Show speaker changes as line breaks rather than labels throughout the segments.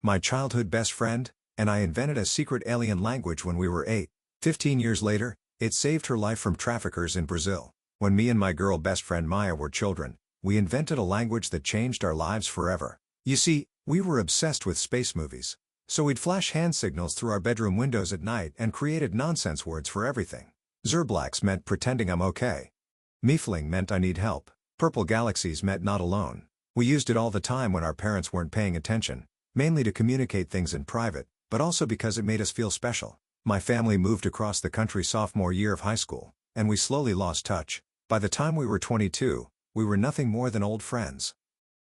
my childhood best friend, and I invented a secret alien language when we were 8. 15 years later, it saved her life from traffickers in Brazil. When me and my girl best friend Maya were children, we invented a language that changed our lives forever. You see, we were obsessed with space movies. So we'd flash hand signals through our bedroom windows at night and created nonsense words for everything. Zerblax meant pretending I'm okay. Miefling meant I need help. Purple galaxies meant not alone. We used it all the time when our parents weren't paying attention, mainly to communicate things in private, but also because it made us feel special. My family moved across the country sophomore year of high school, and we slowly lost touch. By the time we were 22, we were nothing more than old friends.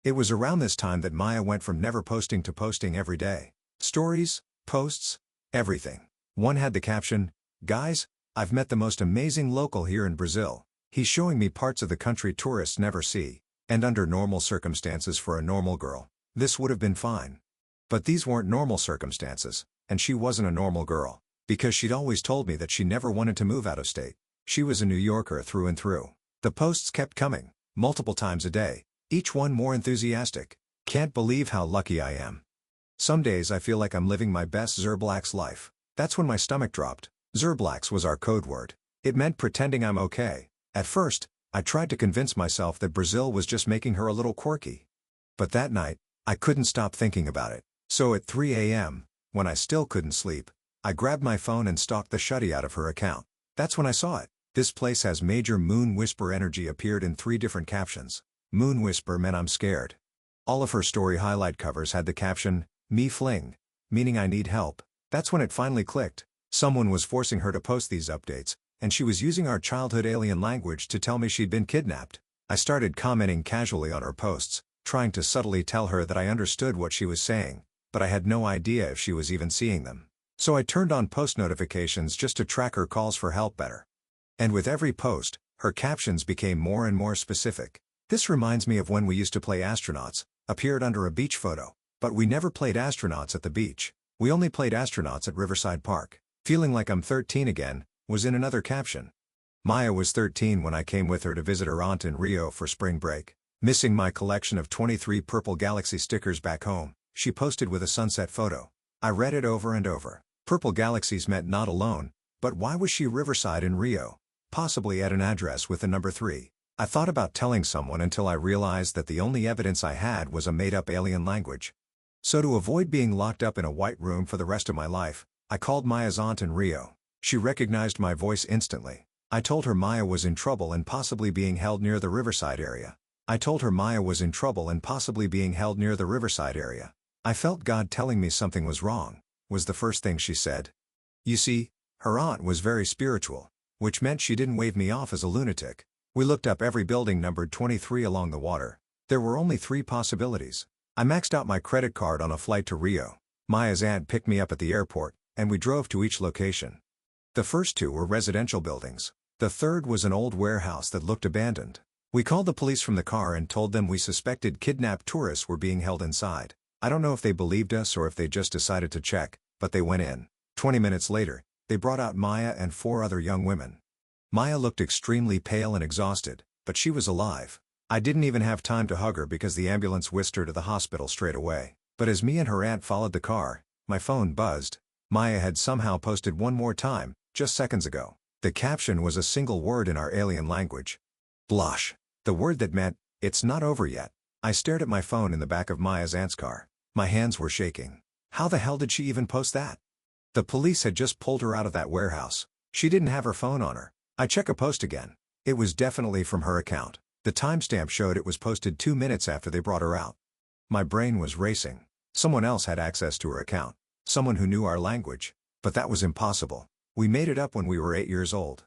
It was around this time that Maya went from never posting to posting every day. Stories, posts, everything. One had the caption, "Guys, I've met the most amazing local here in Brazil. He's showing me parts of the country tourists never see." And under normal circumstances for a normal girl, this would have been fine. But these weren't normal circumstances, and she wasn't a normal girl, because she'd always told me that she never wanted to move out of state. She was a New Yorker through and through. The posts kept coming, multiple times a day, each one more enthusiastic. Can't believe how lucky I am. Some days I feel like I'm living my best Zerblax life. That's when my stomach dropped. Zerblax was our code word. It meant pretending I'm okay. At first, I tried to convince myself that Brazil was just making her a little quirky. But that night, I couldn't stop thinking about it. So at 3 a.m., when I still couldn't sleep, I grabbed my phone and stalked the shutty out of her account. That's when I saw it. "This place has major Moon Whisper energy" appeared in 3 different captions. Moon Whisper meant I'm scared. All of her story highlight covers had the caption, "Me fling," meaning I need help. That's when it finally clicked. Someone was forcing her to post these updates, and she was using our childhood alien language to tell me she'd been kidnapped. I started commenting casually on her posts, trying to subtly tell her that I understood what she was saying, but I had no idea if she was even seeing them. So I turned on post notifications just to track her calls for help better. And with every post, her captions became more and more specific. "This reminds me of when we used to play astronauts," appeared under a beach photo. But we never played astronauts at the beach. We only played astronauts at Riverside Park. "Feeling like I'm 13 again," was in another caption. Maya was 13 when I came with her to visit her aunt in Rio for spring break. "Missing my collection of 23 Purple Galaxy stickers back home," she posted with a sunset photo. I read it over and over. Purple Galaxies meant not alone, but why was she Riverside in Rio? Possibly at an address with the number 3. I thought about telling someone until I realized that the only evidence I had was a made-up alien language. So to avoid being locked up in a white room for the rest of my life, I called Maya's aunt in Rio. She recognized my voice instantly. I told her Maya was in trouble and possibly being held near the Riverside area. I felt God telling me something was wrong, was the first thing she said. You see, her aunt was very spiritual, which meant she didn't wave me off as a lunatic. We looked up every building numbered 23 along the water. There were only 3 possibilities. I maxed out my credit card on a flight to Rio. Maya's aunt picked me up at the airport, and we drove to each location. The first 2 were residential buildings. The third was an old warehouse that looked abandoned. We called the police from the car and told them we suspected kidnapped tourists were being held inside. I don't know if they believed us or if they just decided to check, but they went in. 20 minutes later, they brought out Maya and 4 other young women. Maya looked extremely pale and exhausted, but she was alive. I didn't even have time to hug her because the ambulance whisked her to the hospital straight away. But as me and her aunt followed the car, my phone buzzed. Maya had somehow posted one more time, just seconds ago. The caption was a single word in our alien language. Blush. The word that meant, "It's not over yet." I stared at my phone in the back of Maya's aunt's car. My hands were shaking. How the hell did she even post that? The police had just pulled her out of that warehouse. She didn't have her phone on her. I check a post again. It was definitely from her account. The timestamp showed it was posted 2 minutes after they brought her out. My brain was racing. Someone else had access to her account. Someone who knew our language. But that was impossible. We made it up when we were 8 years old.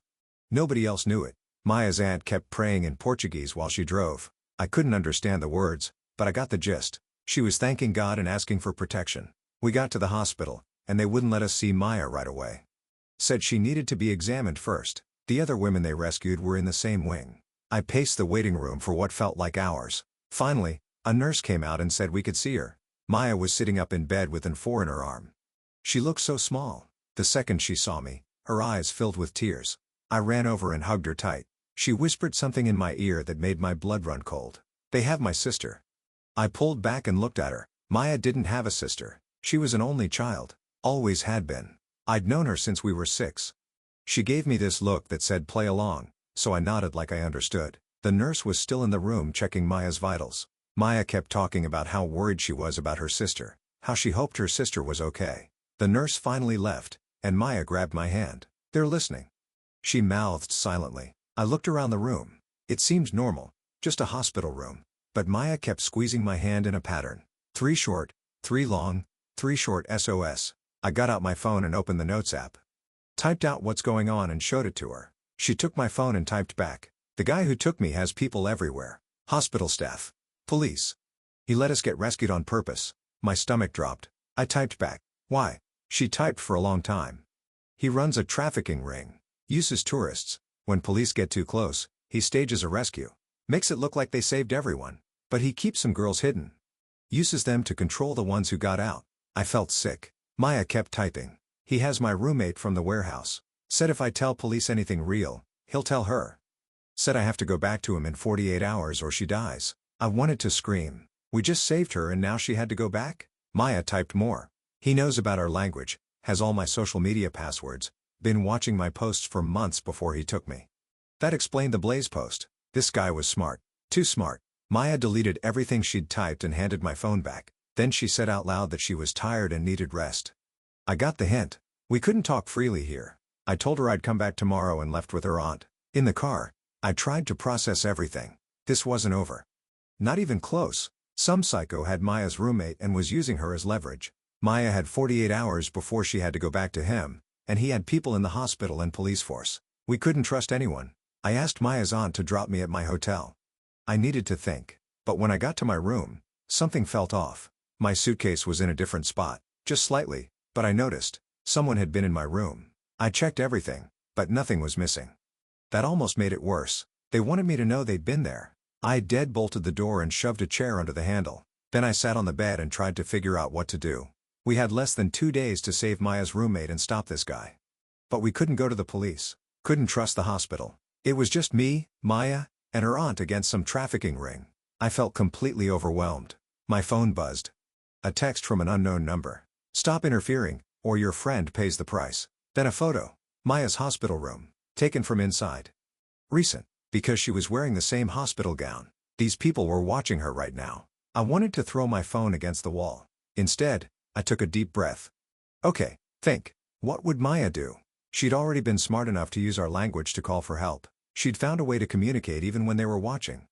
Nobody else knew it. Maya's aunt kept praying in Portuguese while she drove. I couldn't understand the words, but I got the gist. She was thanking God and asking for protection. We got to the hospital, and they wouldn't let us see Maya right away. Said she needed to be examined first. The other women they rescued were in the same wing. I paced the waiting room for what felt like hours. Finally, a nurse came out and said we could see her. Maya was sitting up in bed with an IV in her arm. She looked so small. The second she saw me, her eyes filled with tears. I ran over and hugged her tight. She whispered something in my ear that made my blood run cold. "They have my sister." I pulled back and looked at her. Maya didn't have a sister. She was an only child, always had been. I'd known her since we were 6. She gave me this look that said play along, so I nodded like I understood. The nurse was still in the room checking Maya's vitals. Maya kept talking about how worried she was about her sister, how she hoped her sister was okay. The nurse finally left, and Maya grabbed my hand. "They're listening." She mouthed silently. I looked around the room. It seemed normal, just a hospital room. But Maya kept squeezing my hand in a pattern. 3 short, 3 long, 3 short SOS. I got out my phone and opened the Notes app. Typed out what's going on and showed it to her. She took my phone and typed back. "The guy who took me has people everywhere. Hospital staff. Police. He let us get rescued on purpose." My stomach dropped. I typed back. "Why?" She typed for a long time. "He runs a trafficking ring. Uses tourists. When police get too close, he stages a rescue. Makes it look like they saved everyone. But he keeps some girls hidden. Uses them to control the ones who got out." I felt sick. Maya kept typing. "He has my roommate from the warehouse. Said if I tell police anything real, he'll tell her. Said I have to go back to him in 48 hours or she dies." I wanted to scream. We just saved her and now she had to go back? Maya typed more. "He knows about our language, has all my social media passwords, been watching my posts for months before he took me." That explained the Blaze post. This guy was smart. Too smart. Maya deleted everything she'd typed and handed my phone back. Then she said out loud that she was tired and needed rest. I got the hint. We couldn't talk freely here. I told her I'd come back tomorrow and left with her aunt. In the car, I tried to process everything. This wasn't over. Not even close. Some psycho had Maya's roommate and was using her as leverage. Maya had 48 hours before she had to go back to him, and he had people in the hospital and police force. We couldn't trust anyone. I asked Maya's aunt to drop me at my hotel. I needed to think. But when I got to my room, something felt off. My suitcase was in a different spot, just slightly, but I noticed someone had been in my room. I checked everything, but nothing was missing. That almost made it worse. They wanted me to know they'd been there. I deadbolted the door and shoved a chair under the handle. Then I sat on the bed and tried to figure out what to do. We had less than 2 days to save Maya's roommate and stop this guy. But we couldn't go to the police. Couldn't trust the hospital. It was just me, Maya, and her aunt against some trafficking ring. I felt completely overwhelmed. My phone buzzed. A text from an unknown number. "Stop interfering, or your friend pays the price." Then a photo. Maya's hospital room. Taken from inside. Recent. Because she was wearing the same hospital gown. These people were watching her right now. I wanted to throw my phone against the wall. Instead, I took a deep breath. Okay, think. What would Maya do? She'd already been smart enough to use our language to call for help. She'd found a way to communicate even when they were watching.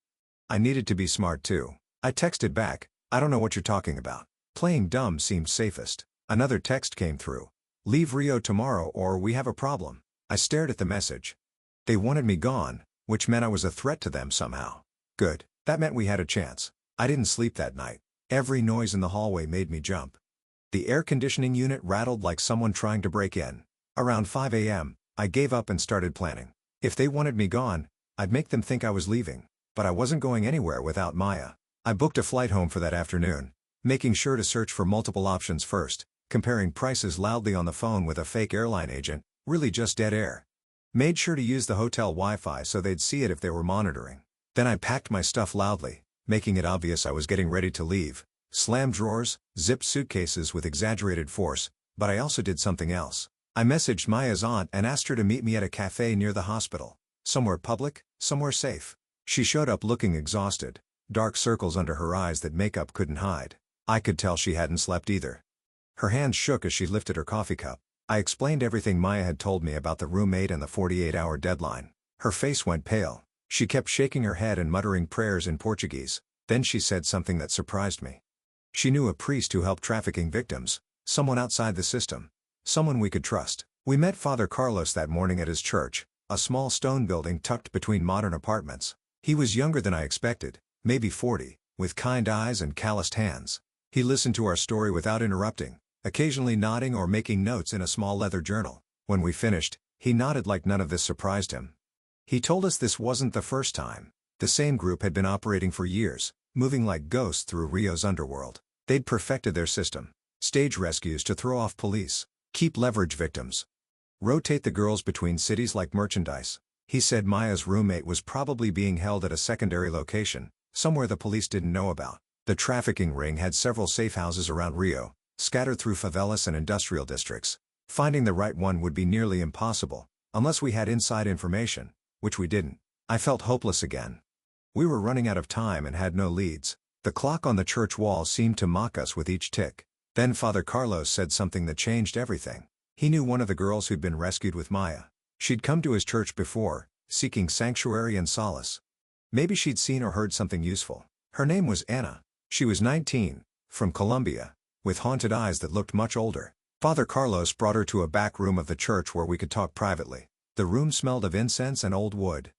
I needed to be smart too. I texted back, "I don't know what you're talking about." Playing dumb seemed safest. Another text came through. "Leave Rio tomorrow or we have a problem." I stared at the message. They wanted me gone, which meant I was a threat to them somehow. Good, that meant we had a chance. I didn't sleep that night. Every noise in the hallway made me jump. The air conditioning unit rattled like someone trying to break in. Around 5 a.m., I gave up and started planning. If they wanted me gone, I'd make them think I was leaving. But I wasn't going anywhere without Maya. I booked a flight home for that afternoon, making sure to search for multiple options first, comparing prices loudly on the phone with a fake airline agent, really just dead air. Made sure to use the hotel Wi-Fi so they'd see it if they were monitoring. Then I packed my stuff loudly, making it obvious I was getting ready to leave. Slammed drawers, zipped suitcases with exaggerated force, but I also did something else. I messaged Maya's aunt and asked her to meet me at a cafe near the hospital. Somewhere public, somewhere safe. She showed up looking exhausted, dark circles under her eyes that makeup couldn't hide. I could tell she hadn't slept either. Her hands shook as she lifted her coffee cup. I explained everything Maya had told me about the roommate and the 48-hour deadline. Her face went pale. She kept shaking her head and muttering prayers in Portuguese. Then she said something that surprised me. She knew a priest who helped trafficking victims, someone outside the system, someone we could trust. We met Father Carlos that morning at his church, a small stone building tucked between modern apartments. He was younger than I expected, maybe 40, with kind eyes and calloused hands. He listened to our story without interrupting, occasionally nodding or making notes in a small leather journal. When we finished, he nodded like none of this surprised him. He told us this wasn't the first time. The same group had been operating for years, moving like ghosts through Rio's underworld. They'd perfected their system. Stage rescues to throw off police. Keep leverage victims. Rotate the girls between cities like merchandise. He said Maya's roommate was probably being held at a secondary location, somewhere the police didn't know about. The trafficking ring had several safe houses around Rio, scattered through favelas and industrial districts. Finding the right one would be nearly impossible, unless we had inside information, which we didn't. I felt hopeless again. We were running out of time and had no leads. The clock on the church wall seemed to mock us with each tick. Then Father Carlos said something that changed everything. He knew one of the girls who'd been rescued with Maya. She'd come to his church before, seeking sanctuary and solace. Maybe she'd seen or heard something useful. Her name was Anna. She was 19, from Colombia, with haunted eyes that looked much older. Father Carlos brought her to a back room of the church where we could talk privately. The room smelled of incense and old wood.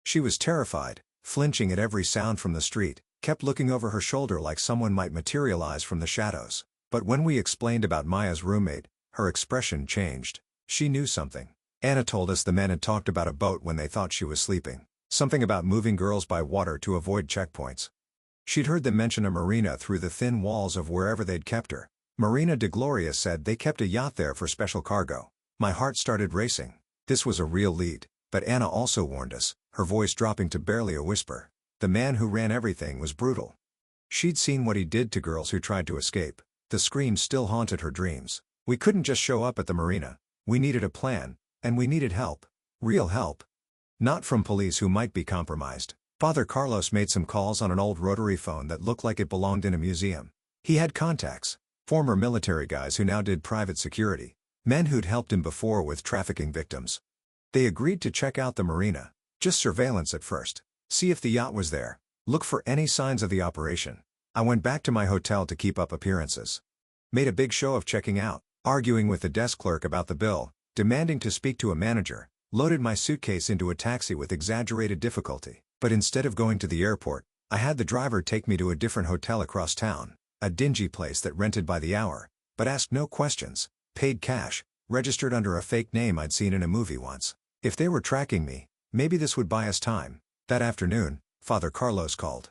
She was terrified, flinching at every sound from the street, kept looking over her shoulder like someone might materialize from the shadows. But when we explained about Maya's roommate, her expression changed. She knew something. Anna told us the men had talked about a boat when they thought she was sleeping. Something about moving girls by water to avoid checkpoints. She'd heard them mention a marina through the thin walls of wherever they'd kept her. Marina de Gloria said they kept a yacht there for special cargo. My heart started racing. This was a real lead. But Anna also warned us, her voice dropping to barely a whisper. The man who ran everything was brutal. She'd seen what he did to girls who tried to escape. The screams still haunted her dreams. We couldn't just show up at the marina. We needed a plan, and we needed help. Real help. Not from police who might be compromised. Father Carlos made some calls on an old rotary phone that looked like it belonged in a museum. He had contacts. Former military guys who now did private security. Men who'd helped him before with trafficking victims. They agreed to check out the marina. Just surveillance at first. See if the yacht was there. Look for any signs of the operation. I went back to my hotel to keep up appearances. Made a big show of checking out, arguing with the desk clerk about the bill, demanding to speak to a manager, loaded my suitcase into a taxi with exaggerated difficulty. But instead of going to the airport, I had the driver take me to a different hotel across town, a dingy place that rented by the hour, but asked no questions, paid cash, registered under a fake name I'd seen in a movie once. If they were tracking me, maybe this would buy us time. That afternoon, Father Carlos called.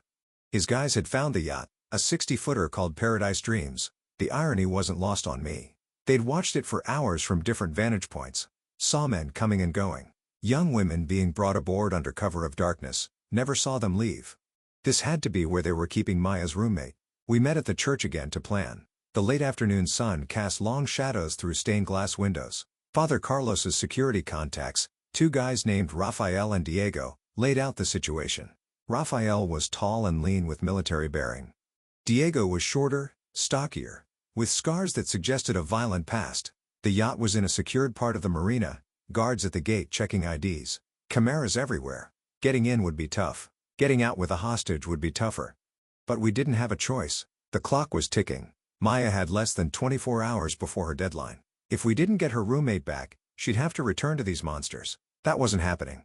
His guys had found the yacht, a 60-footer called Paradise Dreams. The irony wasn't lost on me. They'd watched it for hours from different vantage points. Saw men coming and going. Young women being brought aboard under cover of darkness. Never saw them leave. This had to be where they were keeping Maya's roommate. We met at the church again to plan. The late afternoon sun cast long shadows through stained glass windows. Father Carlos's security contacts, two guys named Rafael and Diego, laid out the situation. Rafael was tall and lean with military bearing. Diego was shorter, stockier, with scars that suggested a violent past. The yacht was in a secured part of the marina, guards at the gate checking IDs. Cameras everywhere. Getting in would be tough. Getting out with a hostage would be tougher. But we didn't have a choice. The clock was ticking. Maya had less than 24 hours before her deadline. If we didn't get her roommate back, she'd have to return to these monsters. That wasn't happening.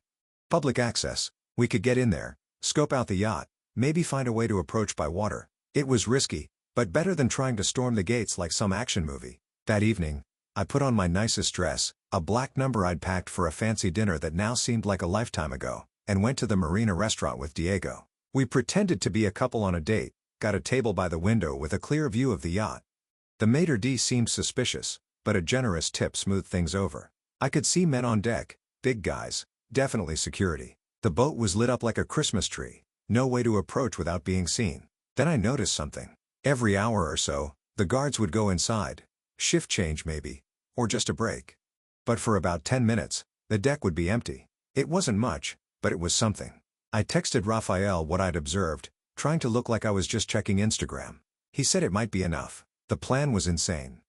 Public access. We could get in there, scope out the yacht, maybe find a way to approach by water. It was risky, but better than trying to storm the gates like some action movie. That evening, I put on my nicest dress, a black number I'd packed for a fancy dinner that now seemed like a lifetime ago, and went to the marina restaurant with Diego. We pretended to be a couple on a date, got a table by the window with a clear view of the yacht. The maitre d' seemed suspicious, but a generous tip smoothed things over. I could see men on deck, big guys, definitely security. The boat was lit up like a Christmas tree, no way to approach without being seen. Then I noticed something. Every hour or so, the guards would go inside. Shift change maybe, or just a break. But for about 10 minutes, the deck would be empty. It wasn't much, but it was something. I texted Rafael what I'd observed, trying to look like I was just checking Instagram. He said it might be enough. The plan was insane.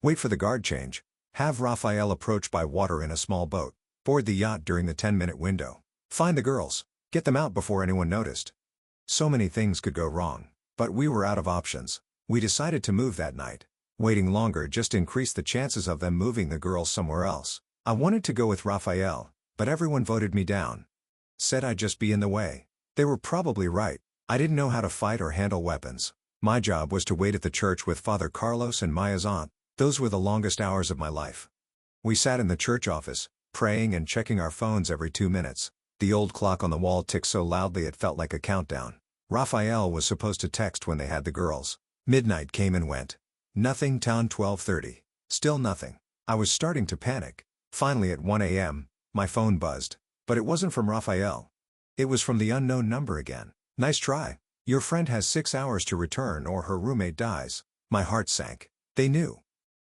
Wait for the guard change, have Rafael approach by water in a small boat, board the yacht during the 10-minute window. Find the girls, get them out before anyone noticed. So many things could go wrong, but we were out of options. We decided to move that night. Waiting longer just increased the chances of them moving the girls somewhere else. I wanted to go with Rafael, but everyone voted me down. Said I'd just be in the way. They were probably right. I didn't know how to fight or handle weapons. My job was to wait at the church with Father Carlos and Maya's aunt. Those were the longest hours of my life. We sat in the church office, praying and checking our phones every 2 minutes. The old clock on the wall ticked so loudly it felt like a countdown. Rafael was supposed to text when they had the girls. Midnight came and went. Nothing. Town 12:30. Still nothing. I was starting to panic. Finally at 1 a.m., my phone buzzed. But it wasn't from Rafael. It was from the unknown number again. Nice try. Your friend has 6 hours to return or her roommate dies. My heart sank. They knew.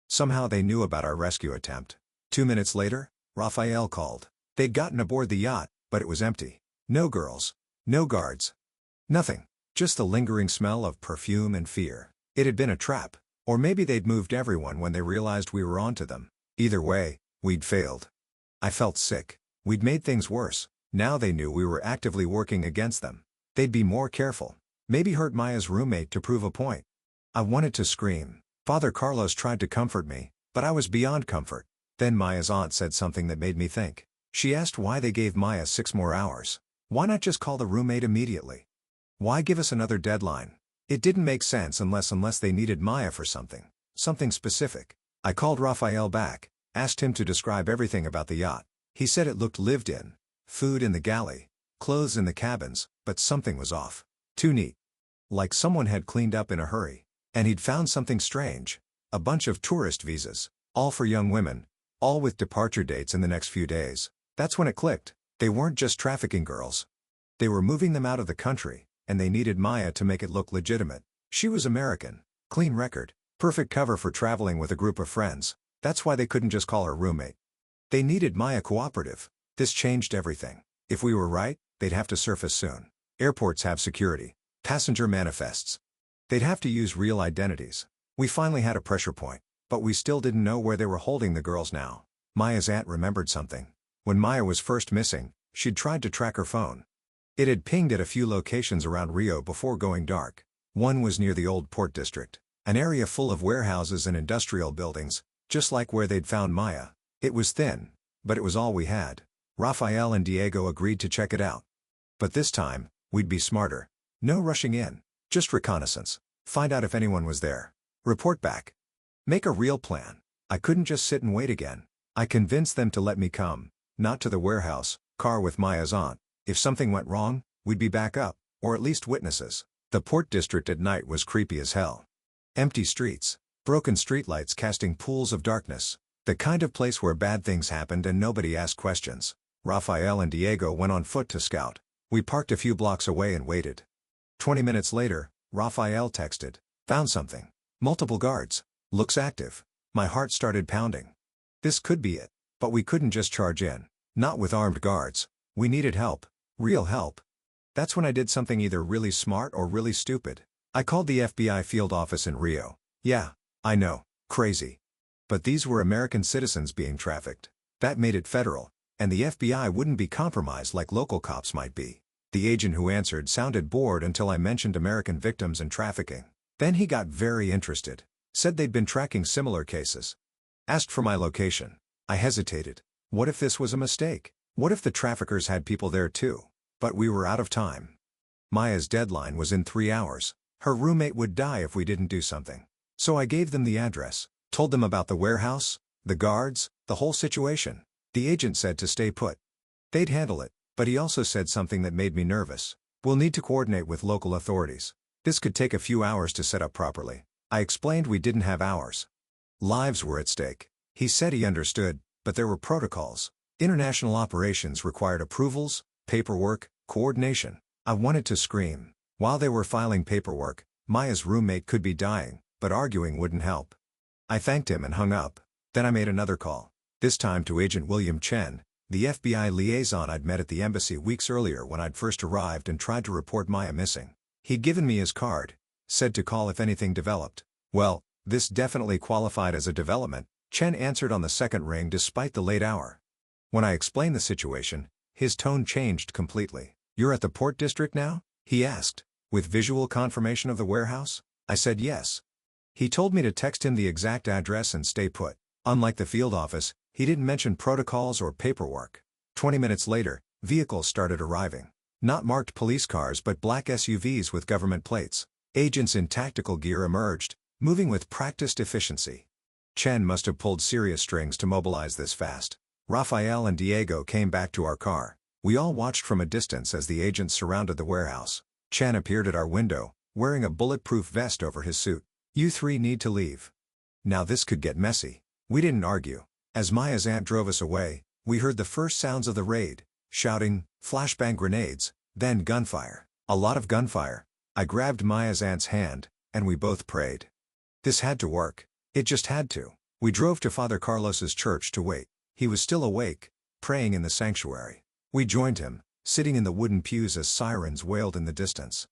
Somehow they knew about our rescue attempt. 2 minutes later, Raphael called. They'd gotten aboard the yacht, but it was empty. No girls. No guards. Nothing. Just the lingering smell of perfume and fear. It had been a trap. Or maybe they'd moved everyone when they realized we were onto them. Either way, we'd failed. I felt sick. We'd made things worse. Now they knew we were actively working against them. They'd be more careful. Maybe hurt Maya's roommate to prove a point. I wanted to scream. Father Carlos tried to comfort me, but I was beyond comfort. Then Maya's aunt said something that made me think. She asked why they gave Maya 6 more hours. Why not just call the roommate immediately? Why give us another deadline? It didn't make sense unless they needed Maya for something. Something specific. I called Raphael back, asked him to describe everything about the yacht. He said it looked lived in. Food in the galley. Clothes in the cabins, but something was off. Too neat. Like someone had cleaned up in a hurry. And he'd found something strange. A bunch of tourist visas. All for young women. All with departure dates in the next few days. That's when it clicked. They weren't just trafficking girls. They were moving them out of the country, and they needed Maya to make it look legitimate. She was American. Clean record. Perfect cover for traveling with a group of friends. That's why they couldn't just call her roommate. They needed Maya cooperative. This changed everything. If we were right, they'd have to surface soon. Airports have security. Passenger manifests. They'd have to use real identities. We finally had a pressure point, but we still didn't know where they were holding the girls now. Maya's aunt remembered something. When Maya was first missing, she'd tried to track her phone. It had pinged at a few locations around Rio before going dark. One was near the old port district, an area full of warehouses and industrial buildings, just like where they'd found Maya. It was thin, but it was all we had. Raphael and Diego agreed to check it out. But this time, we'd be smarter. No rushing in. Just reconnaissance. Find out if anyone was there. Report back. Make a real plan. I couldn't just sit and wait again. I convinced them to let me come. Not to the warehouse, car with Maya's aunt. If something went wrong, we'd be back up, or at least witnesses. The port district at night was creepy as hell. Empty streets. Broken streetlights casting pools of darkness. The kind of place where bad things happened and nobody asked questions. Raphael and Diego went on foot to scout. We parked a few blocks away and waited. 20 minutes later, Raphael texted. Found something. Multiple guards. Looks active. My heart started pounding. This could be it. But we couldn't just charge in. Not with armed guards. We needed help. Real help. That's when I did something either really smart or really stupid. I called the FBI field office in Rio. Yeah, I know. Crazy. But these were American citizens being trafficked. That made it federal. And the FBI wouldn't be compromised like local cops might be. The agent who answered sounded bored until I mentioned American victims and trafficking. Then he got very interested. Said they'd been tracking similar cases. Asked for my location. I hesitated. What if this was a mistake? What if the traffickers had people there too? But we were out of time. Maya's deadline was in 3 hours. Her roommate would die if we didn't do something. So I gave them the address. Told them about the warehouse, the guards, the whole situation. The agent said to stay put. They'd handle it, but he also said something that made me nervous. We'll need to coordinate with local authorities. This could take a few hours to set up properly. I explained we didn't have hours. Lives were at stake. He said he understood, but there were protocols. International operations required approvals, paperwork, coordination. I wanted to scream. While they were filing paperwork, Maya's roommate could be dying, but arguing wouldn't help. I thanked him and hung up. Then I made another call. This time to Agent William Chen, the FBI liaison I'd met at the embassy weeks earlier when I'd first arrived and tried to report Maya missing. He'd given me his card, said to call if anything developed. Well, this definitely qualified as a development. Chen answered on the second ring despite the late hour. When I explained the situation, his tone changed completely. You're at the port district now? He asked. With visual confirmation of the warehouse? I said yes. He told me to text him the exact address and stay put. Unlike the field office, he didn't mention protocols or paperwork. 20 minutes later, vehicles started arriving. Not marked police cars but black SUVs with government plates. Agents in tactical gear emerged, moving with practiced efficiency. Chen must have pulled serious strings to mobilize this fast. Raphael and Diego came back to our car. We all watched from a distance as the agents surrounded the warehouse. Chen appeared at our window, wearing a bulletproof vest over his suit. You three need to leave. Now this could get messy. We didn't argue. As Maya's aunt drove us away, we heard the first sounds of the raid, shouting, flashbang grenades, then gunfire. A lot of gunfire. I grabbed Maya's aunt's hand, and we both prayed. This had to work. It just had to. We drove to Father Carlos's church to wait. He was still awake, praying in the sanctuary. We joined him, sitting in the wooden pews as sirens wailed in the distance.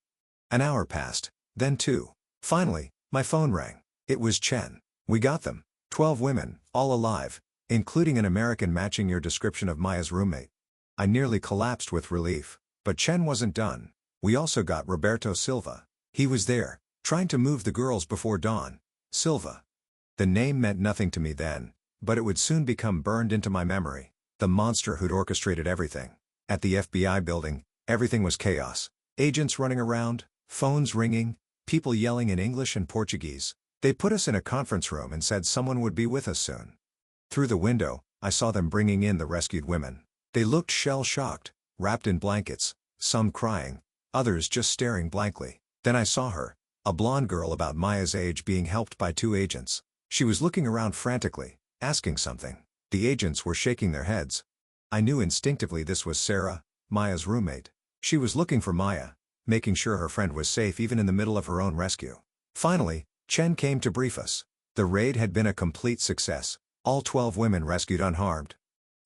An hour passed, then two. Finally, my phone rang. It was Chen. We got them. 12 women, all alive, including an American matching your description of Maya's roommate. I nearly collapsed with relief. But Chen wasn't done. We also got Roberto Silva. He was there, trying to move the girls before dawn. Silva. The name meant nothing to me then, but it would soon become burned into my memory. The monster who'd orchestrated everything. At the FBI building, everything was chaos. Agents running around, phones ringing, people yelling in English and Portuguese. They put us in a conference room and said someone would be with us soon. Through the window, I saw them bringing in the rescued women. They looked shell-shocked, wrapped in blankets, some crying, others just staring blankly. Then I saw her, a blonde girl about Maya's age being helped by two agents. She was looking around frantically, asking something. The agents were shaking their heads. I knew instinctively this was Sarah, Maya's roommate. She was looking for Maya, making sure her friend was safe even in the middle of her own rescue. Finally, Chen came to brief us. The raid had been a complete success, all 12 women rescued unharmed.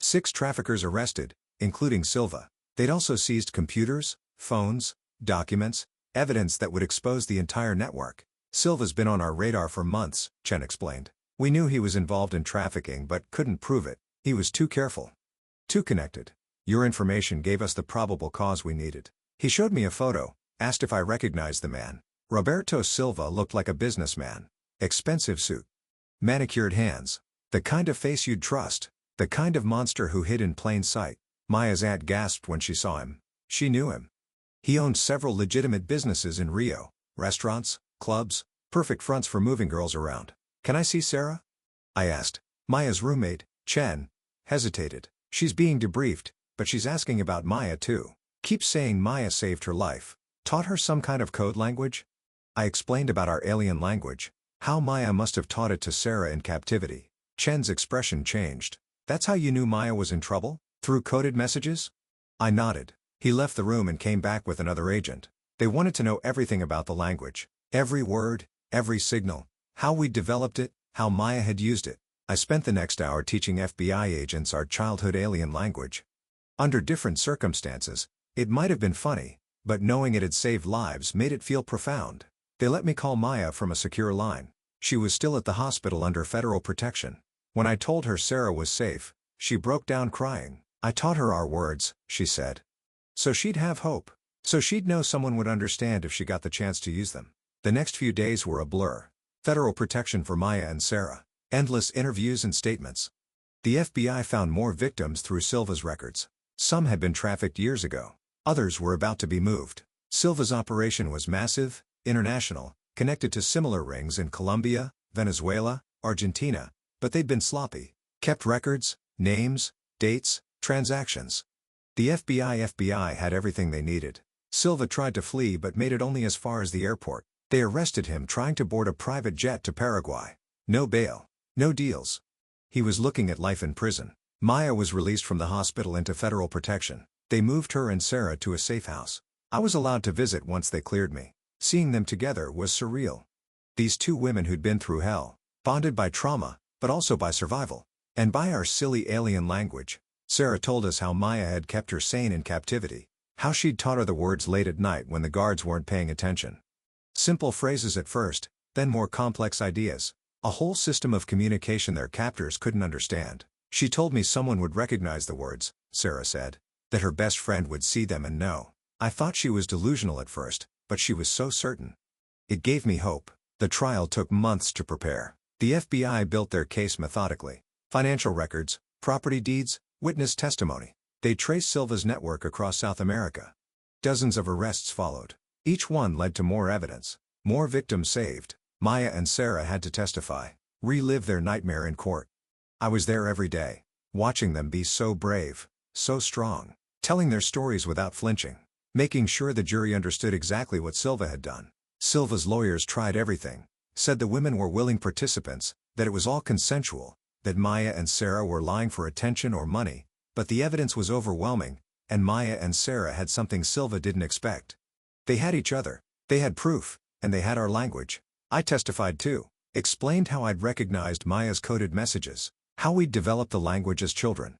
6 traffickers arrested, including Silva. They'd also seized computers, phones, documents, evidence that would expose the entire network. Silva's been on our radar for months, Chen explained. We knew he was involved in trafficking but couldn't prove it. He was too careful. Too connected. Your information gave us the probable cause we needed. He showed me a photo, asked if I recognized the man. Roberto Silva looked like a businessman. Expensive suit. Manicured hands. The kind of face you'd trust. The kind of monster who hid in plain sight. Maya's aunt gasped when she saw him. She knew him. He owned several legitimate businesses in Rio. Restaurants, clubs, perfect fronts for moving girls around. Can I see Sarah? I asked. Maya's roommate, Chen, hesitated. She's being debriefed, but she's asking about Maya too. Keeps saying Maya saved her life. Taught her some kind of code language? I explained about our alien language. How Maya must have taught it to Sarah in captivity. Chen's expression changed. That's how you knew Maya was in trouble? Through coded messages? I nodded. He left the room and came back with another agent. They wanted to know everything about the language. Every word, every signal. How we developed it, how Maya had used it. I spent the next hour teaching FBI agents our childhood alien language. Under different circumstances, it might have been funny, but knowing it had saved lives made it feel profound. They let me call Maya from a secure line. She was still at the hospital under federal protection. When I told her Sarah was safe, she broke down crying. I taught her our words, she said. So she'd have hope. So she'd know someone would understand if she got the chance to use them. The next few days were a blur. Federal protection for Maya and Sarah. Endless interviews and statements. The FBI found more victims through Silva's records. Some had been trafficked years ago. Others were about to be moved. Silva's operation was massive, international, connected to similar rings in Colombia, Venezuela, Argentina, but they'd been sloppy. Kept records, names, dates, transactions. The FBI had everything they needed. Silva tried to flee but made it only as far as the airport. They arrested him trying to board a private jet to Paraguay. No bail. No deals. He was looking at life in prison. Maya was released from the hospital into federal protection. They moved her and Sarah to a safe house. I was allowed to visit once they cleared me. Seeing them together was surreal. These two women who'd been through hell, bonded by trauma, but also by survival. And by our silly alien language. Sarah told us how Maya had kept her sane in captivity. How she'd taught her the words late at night when the guards weren't paying attention. Simple phrases at first, then more complex ideas. A whole system of communication their captors couldn't understand. She told me someone would recognize the words, Sarah said. That her best friend would see them and know. I thought she was delusional at first, but she was so certain. It gave me hope. The trial took months to prepare. The FBI built their case methodically. Financial records, property deeds, witness testimony. They traced Silva's network across South America. Dozens of arrests followed. Each one led to more evidence. More victims saved. Maya and Sarah had to testify, relive their nightmare in court. I was there every day, watching them be so brave, so strong, telling their stories without flinching, making sure the jury understood exactly what Silva had done. Silva's lawyers tried everything, said the women were willing participants, that it was all consensual, that Maya and Sarah were lying for attention or money, but the evidence was overwhelming, and Maya and Sarah had something Silva didn't expect. They had each other, they had proof, and they had our language. I testified too. Explained how I'd recognized Maya's coded messages, how we'd developed the language as children,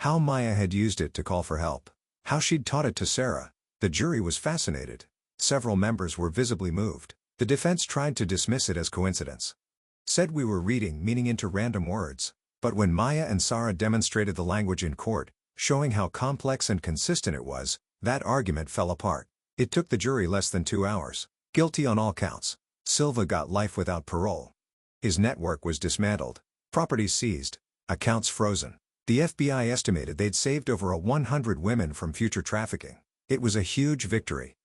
how Maya had used it to call for help, how she'd taught it to Sarah. The jury was fascinated. Several members were visibly moved. The defense tried to dismiss it as coincidence. Said we were reading meaning into random words. But when Maya and Sarah demonstrated the language in court, showing how complex and consistent it was, that argument fell apart. It took the jury less than 2 hours. Guilty on all counts. Silva got life without parole. His network was dismantled, properties seized, accounts frozen. The FBI estimated they'd saved over 100 women from future trafficking. It was a huge victory.